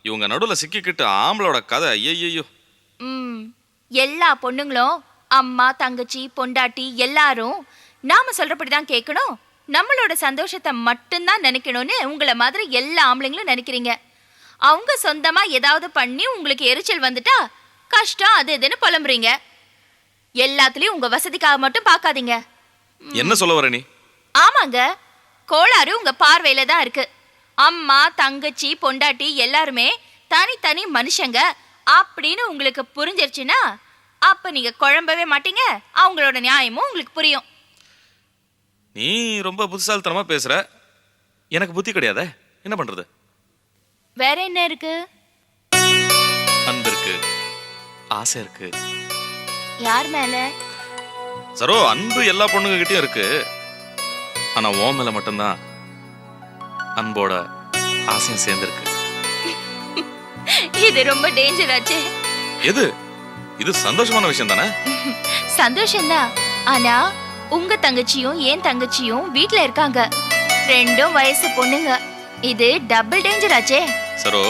இவங்க நடுவுல சிக்கிக்கிட்டு ஆம்பளோட கதை ஐயோ. எல்லா பொண்ணுங்களும் அம்மா தங்கச்சி பொண்டாட்டி எல்லாரும் நாம சொல்றபடிதான் கேட்கணும், நம்மளோட சந்தோஷத்தை மட்டும்தான் நினைக்கணும்னு உங்களை மாதிரி எல்லா ஆம்பளைங்களும் நினைக்கிறீங்க. அவங்க சொந்தமா ஏதாவது பண்ணி உங்களுக்கு எரிச்சல் வந்துட்டா கஷ்டம் அது இதுன்னு புலம்புறீங்க. எல்லாத்துலயும் உங்க வசதிக்காக மட்டும் பார்க்காதீங்க. என்ன சொல்ல வர நீ? ஆமாங்க, கோளாறு உங்க பார்வையில தான் இருக்கு. அம்மா தங்கச்சி பொண்டாட்டி எல்லாருமே தனித்தனி மனுஷங்க அப்படின்னு உங்களுக்கு புரிஞ்சிருச்சுன்னா அப்ப நீங்க குழம்பவே மாட்டீங்க, அவங்களோட நியாயமும் உங்களுக்கு புரியும். நீ ரொம்ப புத்திசாலித்தனமா பேசுற, எனக்கு புத்தி கிடையாதே, என்ன பண்றது? வேற என்ன இருக்கு? அன்பு இருக்கு, ஆசை இருக்கு. யார் மேல? சரோ, அன்பு எல்லா பொண்ணுங்க கிட்டயும் இருக்கு. ஆனா உன் மேல மட்டும்தான் அன்போட ஆசையும் சேர்ந்திருக்கு. இது ரொம்ப டேஞ்சர் ஆச்சே. எது? இது சந்தோஷமான விஷயம் தானே? சந்தோஷம்தான். ஆனா உங்க தங்கச்சியும் என் தங்கச்சியும் வீட்ல இருக்காங்க, ரெண்டும் வயசு பொண்ணுங்க. இது டபுள் டேஞ்சர் ஆச்சே. சரோ,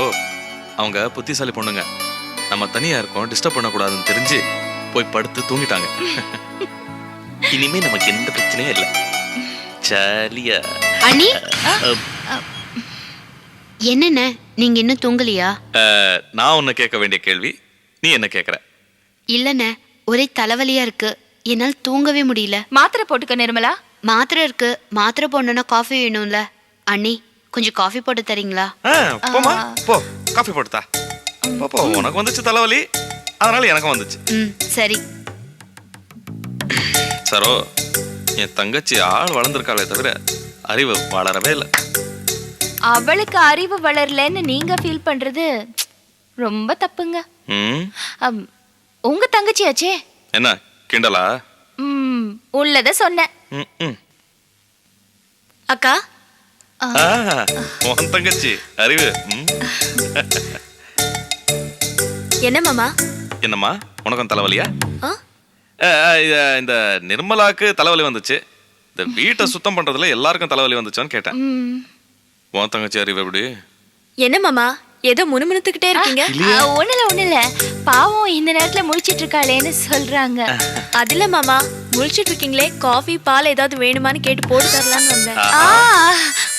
அவங்க புத்திசாலி பொண்ணுங்க. நம்ம தனியா இருக்கோம், டிஸ்டர்ப் பண்ணக்கூடாதுன்னு தெரிஞ்சு போய் படுத்து தூங்கிட்டாங்க. இனிமே நமக்கு எந்த பிரச்சனையும் இல்லை, ஜாலியா. அண்ணி, என்னென்ன நீங்க இன்னும் தூங்கலையா? நான் உன்னை கேட்க வேண்டிய கேள்வி நீ என்ன கேட்கற? இல்லண்ணே, ஒரே தலைவலியா இருக்கு, என்னால் தூங்கவே முடியல. மாத்திரை போட்டுக்க நிர்மலா. மாத்திரை இருக்கு, மாத்திரை போடணும்னா காஃபி வேணும்ல. அண்ணி, கொஞ்சம் காஃபி போட்டு தரீங்களா? போமா, போ காஃபி போட்டுதா. போ, உனக்கு வந்துச்சு தலைவலி, அதனால எனக்கும் வந்துச்சு. சரி. சரோ, என் தங்கச்சி ஆள் வளர்ந்துருக்காளே தவிர அறிவு வளரவே இல்லை. அவளுக்கு அறிவு வளரலன்னு நீங்க ஃபீல் பண்றது ரொம்ப தப்புங்க. உங்க தங்கச்சியாச்சே. என்ன கிண்டலா? உள்ளத சொன்னேன். அக்கா, உன் தங்கச்சி அறிவு. என்ன மாமா? என்னம்மா, உனக்கும் தலைவலியா? இந்த நிர்மலாக்கு தலைவலி வந்துச்சு, இந்த வீட்டை சுத்தம் பண்றதுல எல்லாருக்கும் தலைவலி வந்துச்சான்னு கேட்டேன். உன் தங்கச்சி அறிவு எப்படி? என்ன மாமா, ஏதோ முணுமுணுத்துக்கிட்டே இருக்கீங்க? ஒண்ணுல பாவம் இந்த நேரத்துல முழிச்சிட்டு இருக்காளேன்னு சொல்றாங்க. அதுல மாமா, முழிச்சிட்டு இருக்கீங்களே, காஃபி பால் ஏதாவது வேணுமான்னு கேட்டு போட்டு தரலான்னு வந்தேன்.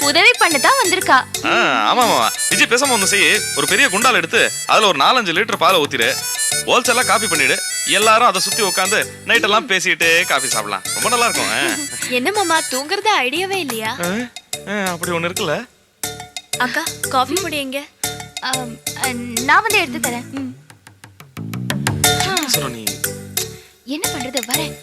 உதவி பண்ணதான் வந்திருக்கா. ஆமா, விஜய் பேசாம ஒண்ணு செய்ய, ஒரு பெரிய குண்டால் எடுத்து அதுல ஒரு 4-5 லிட்டர் பாலை ஊத்திரு, ஹோல்சேலா காபி பண்ணிடு, எல்லாரும் அதை சுத்தி உட்காந்து நைட் எல்லாம் பேசிட்டு காபி சாப்பிடலாம், ரொம்ப நல்லா இருக்கும். என்ன மாமா, தூங்குறது ஐடியாவே இல்லையா? அப்படி ஒண்ணு இருக்குல்ல. அக்கா, காஃபி பொடி எங்க? நான் வந்து எடுத்து தரேன். நீ என்ன பண்றது, வரேன்.